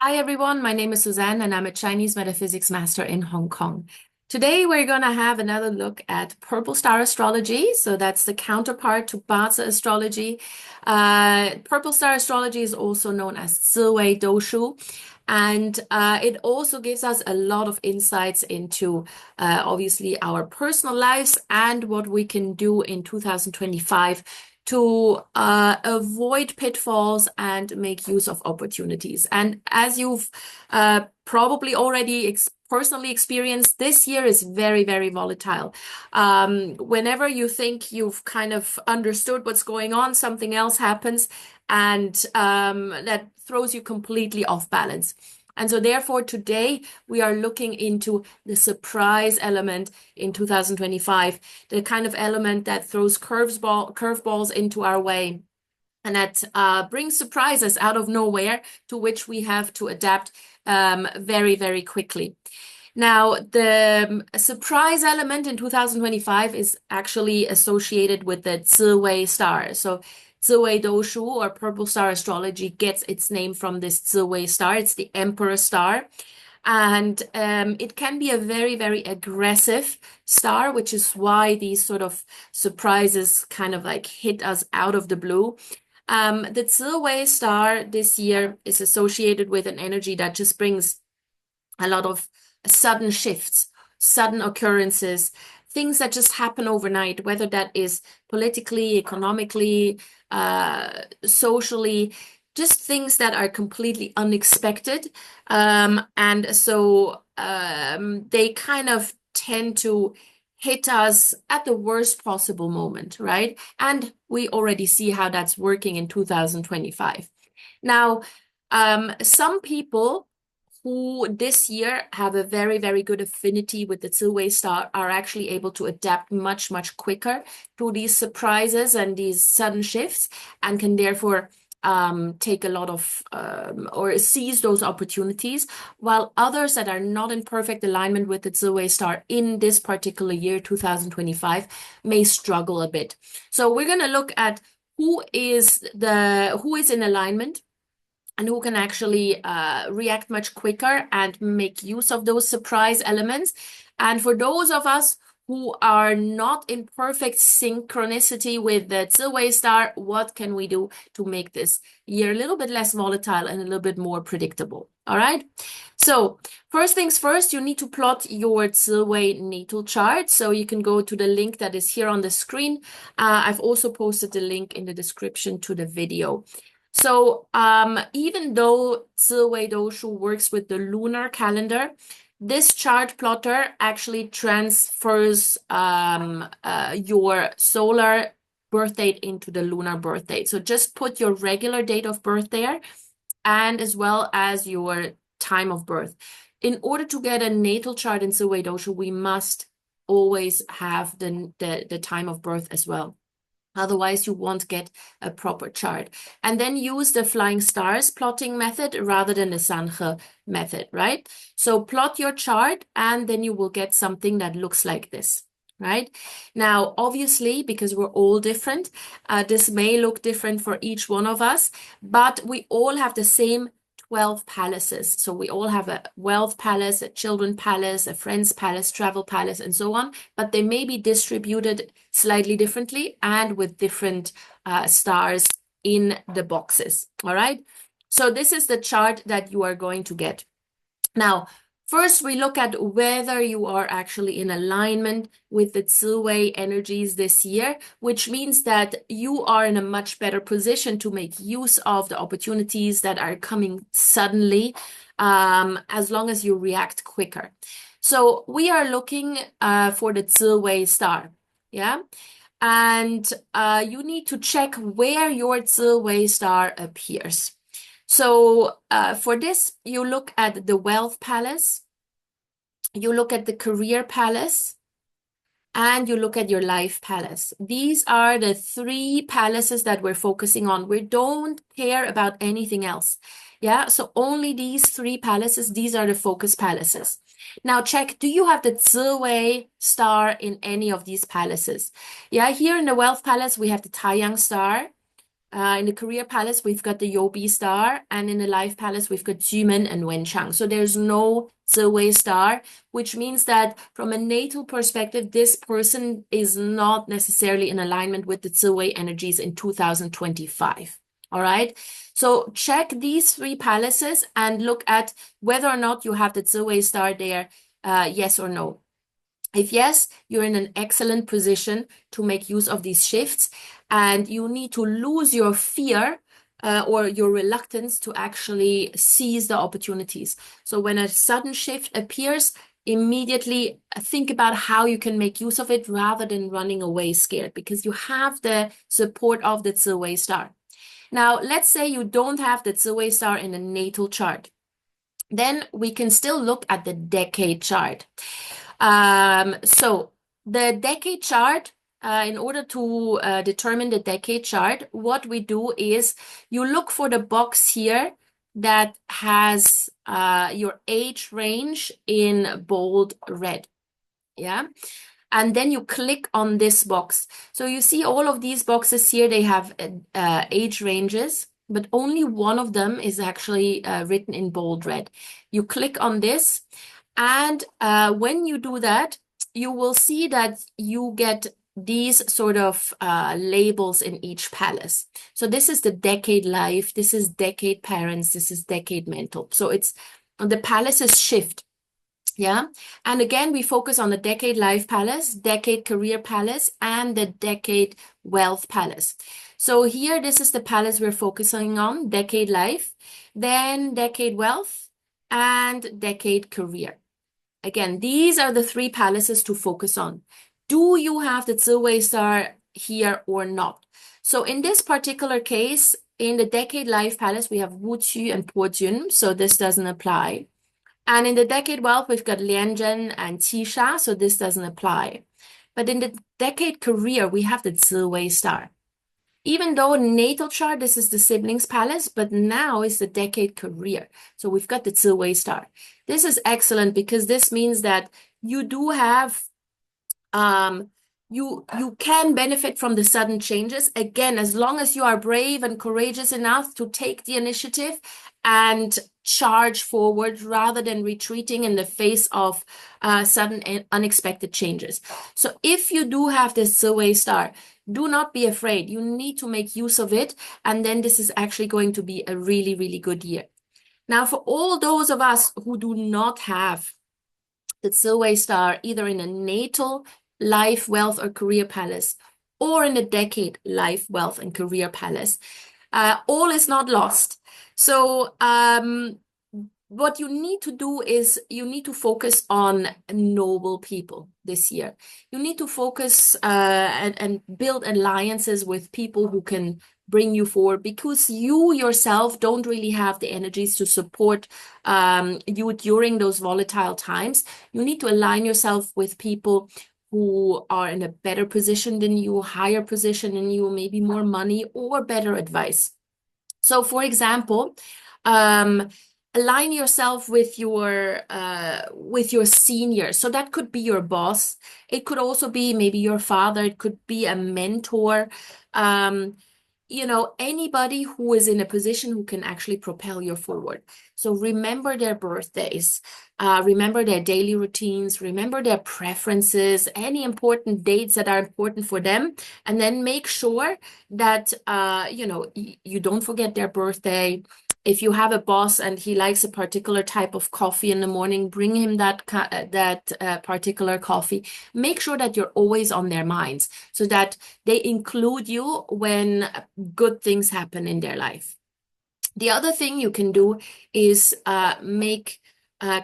Hi everyone, my name is Suzanne and I'm a Chinese metaphysics master in Hong Kong. Today we're going to have another look at Purple Star Astrology. So that's the counterpart to Bazi Astrology. Purple Star Astrology is also known as Ziwei Doushu. And it also gives us a lot of insights into obviously our personal lives and what we can do in 2025 to avoid pitfalls and make use of opportunities. And as you've probably already personally experienced, this year is very, very volatile. Whenever you think you've kind of understood what's going on, something else happens, and that throws you completely off balance. And so, therefore, today we are looking into the surprise element in 2025, the kind of element that throws curveballs into our way and that brings surprises out of nowhere to which we have to adapt very, very quickly. Now, the surprise element in 2025 is actually associated with the Zi Wei Star. So, Ziwei Doushu or Purple Star Astrology gets its name from this Zi Wei Star. It's the Emperor Star. And it can be a very, very aggressive star, which is why these sort of surprises kind of like hit us out of the blue. The Zi Wei Star this year is associated with an energy that just brings a lot of sudden shifts, sudden occurrences, things that just happen overnight, whether that is politically, economically, socially, just things that are completely unexpected. And so they kind of tend to hit us at the worst possible moment, right? And we already see how that's working in 2025. Now, some people who this year have a very, very good affinity with the Ziwei Star are actually able to adapt much, much quicker to these surprises and these sudden shifts and can therefore take a lot of or seize those opportunities, while others that are not in perfect alignment with the Ziwei Star in this particular year, 2025, may struggle a bit. So we're going to look at who is in alignment and who can actually react much quicker and make use of those surprise elements. And for those of us who are not in perfect synchronicity with the Ziwei Star, what can we do to make this year a little bit less volatile and a little bit more predictable? All right. So first things first, you need to plot your Ziwei natal chart. So you can go to the link that is here on the screen. I've also posted the link in the description to the video. So even though Ziwei Doushu works with the lunar calendar, this chart plotter actually transfers your solar birth date into the lunar birth date. So just put your regular date of birth there and as well as your time of birth. In order to get a natal chart in Ziwei Doushu, we must always have the time of birth as well. Otherwise, you won't get a proper chart. And then use the flying stars plotting method rather than the Sanhe method, right? So plot your chart and then you will get something that looks like this, right? Now, obviously, because we're all different, this may look different for each one of us, but we all have the same 12 palaces. So we all have a wealth palace, a children palace, a friends palace, travel palace, and so on, but they may be distributed slightly differently and with different stars in the boxes. All right. So this is the chart that you are going to get. Now, first, we look at whether you are actually in alignment with the Ziwei energies this year, which means that you are in a much better position to make use of the opportunities that are coming suddenly, as long as you react quicker. So we are looking for the Ziwei Star, yeah? And you need to check where your Ziwei Star appears. So for this, you look at the wealth palace, you look at the career palace, and you look at your life palace. These are the three palaces that we're focusing on. We don't care about anything else. Yeah, so only these three palaces, these are the focus palaces. Now check, do you have the Ziwei Star in any of these palaces? Yeah, here in the wealth palace, we have the Taiyang Star. In the career palace, we've got the Yobi star, and in the life palace, we've got Jumen and Wenchang. So there's no Zi Wei Star, which means that from a natal perspective, this person is not necessarily in alignment with the Zi Wei energies in 2025. All right. So check these three palaces and look at whether or not you have the Zi Wei Star there, yes or no. If yes, you're in an excellent position to make use of these shifts, and you need to lose your fear or your reluctance to actually seize the opportunities. So when a sudden shift appears, immediately think about how you can make use of it rather than running away scared, because you have the support of the Zi Wei Star. Now, let's say you don't have the Zi Wei Star in a natal chart. Then we can still look at the decade chart. So the decade chart, in order to determine the decade chart, what we do is you look for the box here that has your age range in bold red. Yeah. And then you click on this box. So you see all of these boxes here, they have age ranges, but only one of them is actually written in bold red. You click on this, and when you do that, you will see that you get these sort of labels in each palace. So this is the decade life, this is decade parents, this is decade mental. So it's the palaces shift. Yeah. And again, we focus on the decade life palace, decade career palace, and the decade wealth palace. So here, this is the palace we're focusing on, decade life, then decade wealth, and decade career. Again, these are the three palaces to focus on. Do you have the Zi Wei Star here or not? So in this particular case, in the decade life palace, we have Wu Qu and Po Jun, so this doesn't apply. And in the decade wealth, we've got Lian Zhen and Qi Sha, so this doesn't apply. But in the decade career, we have the Zi Wei Star. Even though natal chart, this is the siblings palace, but now it's the decade career. So we've got the Zi Wei Star. This is excellent because this means that you do have, you can benefit from the sudden changes. Again, as long as you are brave and courageous enough to take the initiative and charge forward rather than retreating in the face of sudden and unexpected changes. So if you do have this Zi Wei Star, do not be afraid. You need to make use of it. And then this is actually going to be a really, really good year. Now, for all those of us who do not have the Zi Wei Star, either in a natal life, wealth, or career palace, or in a decade life, wealth, and career palace, all is not lost. So what you need to do is you need to focus on noble people this year. You need to focus and build alliances with people who can bring you forward, because you yourself don't really have the energies to support you during those volatile times. You need to align yourself with people who are in a better position than you, higher position than you, maybe more money or better advice. So, for example, align yourself with your seniors. So that could be your boss. It could also be maybe your father. It could be a mentor. You know, anybody who is in a position who can actually propel you forward. So remember their birthdays, remember their daily routines, remember their preferences, any important dates that are important for them, and then make sure that you know, you don't forget their birthday. If you have a boss and he likes a particular type of coffee in the morning, bring him that particular coffee. Make sure that you're always on their minds so that they include you when good things happen in their life. The other thing you can do is make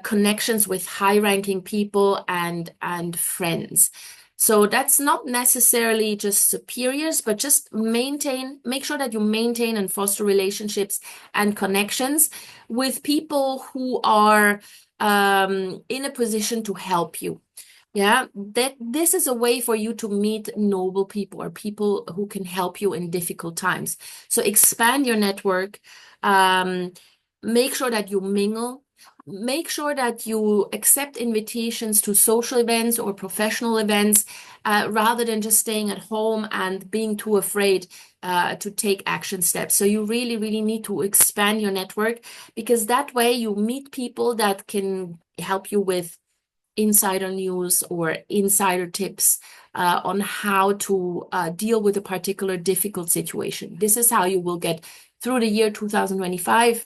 connections with high-ranking people and friends. So that's not necessarily just superiors, but just make sure that you maintain and foster relationships and connections with people who are in a position to help you. Yeah, that this is a way for you to meet noble people or people who can help you in difficult times. So expand your network, make sure that you mingle make sure that you accept invitations to social events or professional events rather than just staying at home and being too afraid to take action steps. So you really, really need to expand your network, because that way you meet people that can help you with insider news or insider tips on how to deal with a particular difficult situation. This is how you will get through the year 2025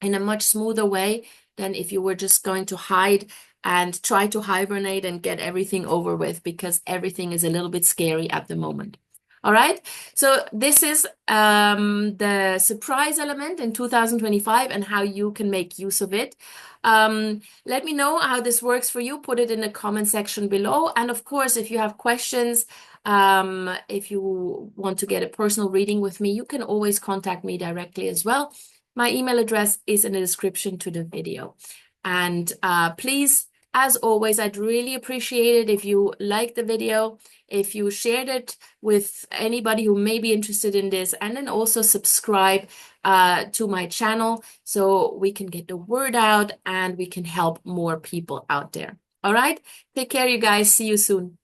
in a much smoother way than if you were just going to hide and try to hibernate and get everything over with, because everything is a little bit scary at the moment. All right, so this is the surprise element in 2025 and how you can make use of it. Let me know how this works for you. Put it in the comment section below. And of course, if you have questions, if you want to get a personal reading with me, you can always contact me directly as well. My email address is in the description to the video. And please, as always, I'd really appreciate it if you liked the video, if you shared it with anybody who may be interested in this, and then also subscribe to my channel so we can get the word out and we can help more people out there. All right, take care, you guys. See you soon.